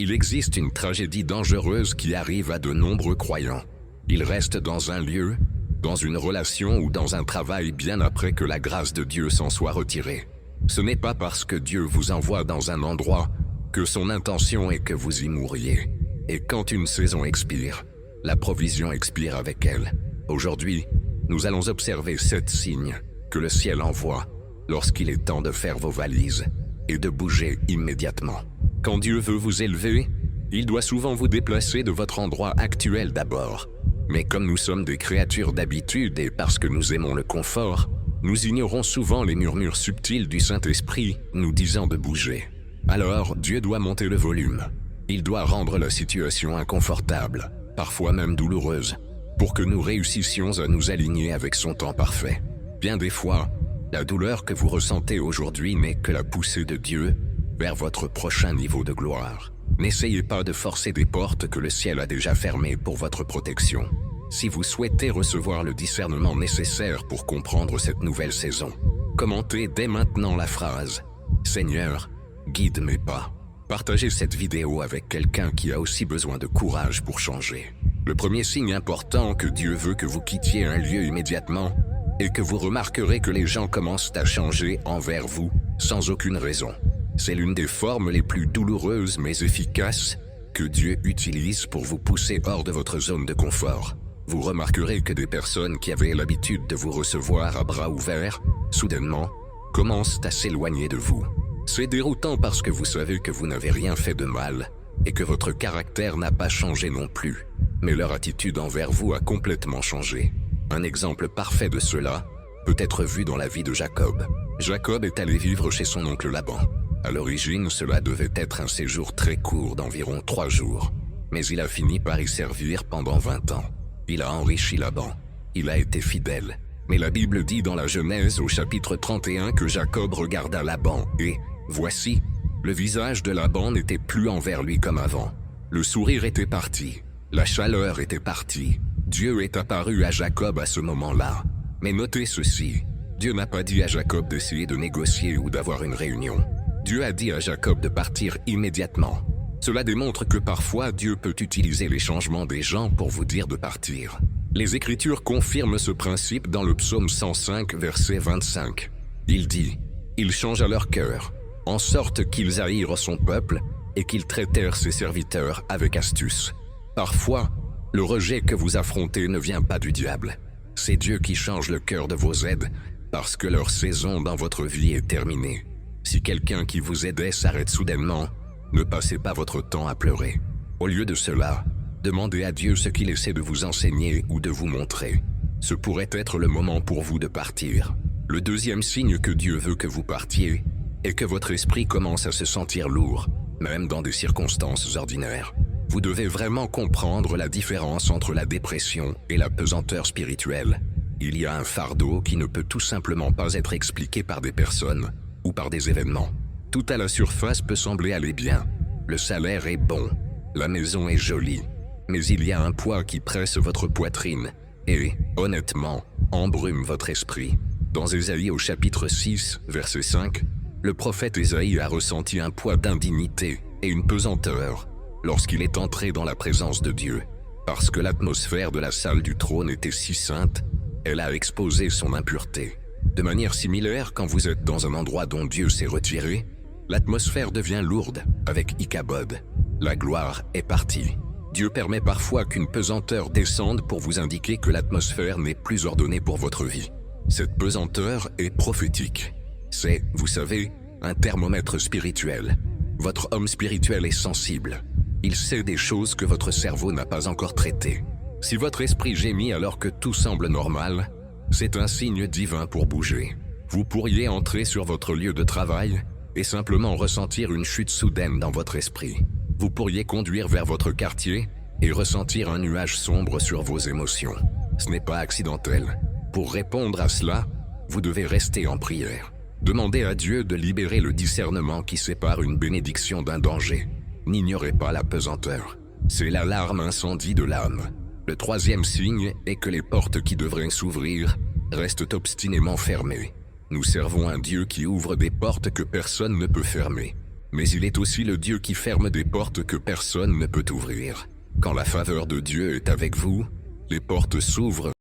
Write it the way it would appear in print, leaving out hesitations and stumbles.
Il existe une tragédie dangereuse qui arrive à de nombreux croyants. Ils restent dans un lieu, dans une relation ou dans un travail bien après que la grâce de Dieu s'en soit retirée. Ce n'est pas parce que Dieu vous envoie dans un endroit que son intention est que vous y mouriez. Et quand une saison expire, la provision expire avec elle. Aujourd'hui, nous allons observer 7 signes que le ciel envoie lorsqu'il est temps de faire vos valises et de bouger immédiatement. Quand Dieu veut vous élever, il doit souvent vous déplacer de votre endroit actuel d'abord. Mais comme nous sommes des créatures d'habitude et parce que nous aimons le confort, nous ignorons souvent les murmures subtils du Saint-Esprit nous disant de bouger. Alors, Dieu doit monter le volume. Il doit rendre la situation inconfortable, parfois même douloureuse, pour que nous réussissions à nous aligner avec son temps parfait. Bien des fois, la douleur que vous ressentez aujourd'hui n'est que la poussée de Dieu vers votre prochain niveau de gloire. N'essayez pas de forcer des portes que le ciel a déjà fermées pour votre protection. Si vous souhaitez recevoir le discernement nécessaire pour comprendre cette nouvelle saison, commentez dès maintenant la phrase « Seigneur, guide mes pas ». Partagez cette vidéo avec quelqu'un qui a aussi besoin de courage pour changer. Le premier signe important que Dieu veut que vous quittiez un lieu immédiatement est que vous remarquerez que les gens commencent à changer envers vous sans aucune raison. C'est l'une des formes les plus douloureuses mais efficaces que Dieu utilise pour vous pousser hors de votre zone de confort. Vous remarquerez que des personnes qui avaient l'habitude de vous recevoir à bras ouverts, soudainement, commencent à s'éloigner de vous. C'est déroutant parce que vous savez que vous n'avez rien fait de mal et que votre caractère n'a pas changé non plus. Mais leur attitude envers vous a complètement changé. Un exemple parfait de cela peut être vu dans la vie de Jacob. Jacob est allé vivre chez son oncle Laban. À l'origine, cela devait être un séjour très court d'environ 3 jours. Mais il a fini par y servir pendant 20 ans. Il a enrichi Laban. Il a été fidèle. Mais la Bible dit dans la Genèse au chapitre 31 que Jacob regarda Laban et, voici, le visage de Laban n'était plus envers lui comme avant. Le sourire était parti. La chaleur était partie. Dieu est apparu à Jacob à ce moment-là. Mais notez ceci, Dieu n'a pas dit à Jacob d'essayer de négocier ou d'avoir une réunion. Dieu a dit à Jacob de partir immédiatement. Cela démontre que parfois Dieu peut utiliser les changements des gens pour vous dire de partir. Les Écritures confirment ce principe dans le psaume 105, verset 25. Il dit « Il changea leur cœur, en sorte qu'ils haïrent son peuple et qu'ils traitèrent ses serviteurs avec astuce. » Parfois, le rejet que vous affrontez ne vient pas du diable. C'est Dieu qui change le cœur de vos aides parce que leur saison dans votre vie est terminée. Si quelqu'un qui vous aidait s'arrête soudainement, ne passez pas votre temps à pleurer. Au lieu de cela, demandez à Dieu ce qu'il essaie de vous enseigner ou de vous montrer. Ce pourrait être le moment pour vous de partir. Le deuxième signe que Dieu veut que vous partiez est que votre esprit commence à se sentir lourd, même dans des circonstances ordinaires. Vous devez vraiment comprendre la différence entre la dépression et la pesanteur spirituelle. Il y a un fardeau qui ne peut tout simplement pas être expliqué par des personnes ou par des événements. Tout à la surface peut sembler aller bien. Le salaire est bon, la maison est jolie, mais il y a un poids qui presse votre poitrine et, honnêtement, embrume votre esprit. Dans Ésaïe au chapitre 6, verset 5, le prophète Ésaïe a ressenti un poids d'indignité et une pesanteur lorsqu'il est entré dans la présence de Dieu. Parce que l'atmosphère de la salle du trône était si sainte, elle a exposé son impureté. De manière similaire, quand vous êtes dans un endroit dont Dieu s'est retiré, l'atmosphère devient lourde avec Ichabod. La gloire est partie. Dieu permet parfois qu'une pesanteur descende pour vous indiquer que l'atmosphère n'est plus ordonnée pour votre vie. Cette pesanteur est prophétique. C'est, vous savez, un thermomètre spirituel. Votre homme spirituel est sensible. Il sait des choses que votre cerveau n'a pas encore traitées. Si votre esprit gémit alors que tout semble normal, c'est un signe divin pour bouger. Vous pourriez entrer sur votre lieu de travail et simplement ressentir une chute soudaine dans votre esprit. Vous pourriez conduire vers votre quartier et ressentir un nuage sombre sur vos émotions. Ce n'est pas accidentel. Pour répondre à cela, vous devez rester en prière. Demandez à Dieu de libérer le discernement qui sépare une bénédiction d'un danger. N'ignorez pas la pesanteur. C'est l'alarme incendie de l'âme. Le troisième signe est que les portes qui devraient s'ouvrir restent obstinément fermées. Nous servons un Dieu qui ouvre des portes que personne ne peut fermer. Mais il est aussi le Dieu qui ferme des portes que personne ne peut ouvrir. Quand la faveur de Dieu est avec vous, les portes s'ouvrent.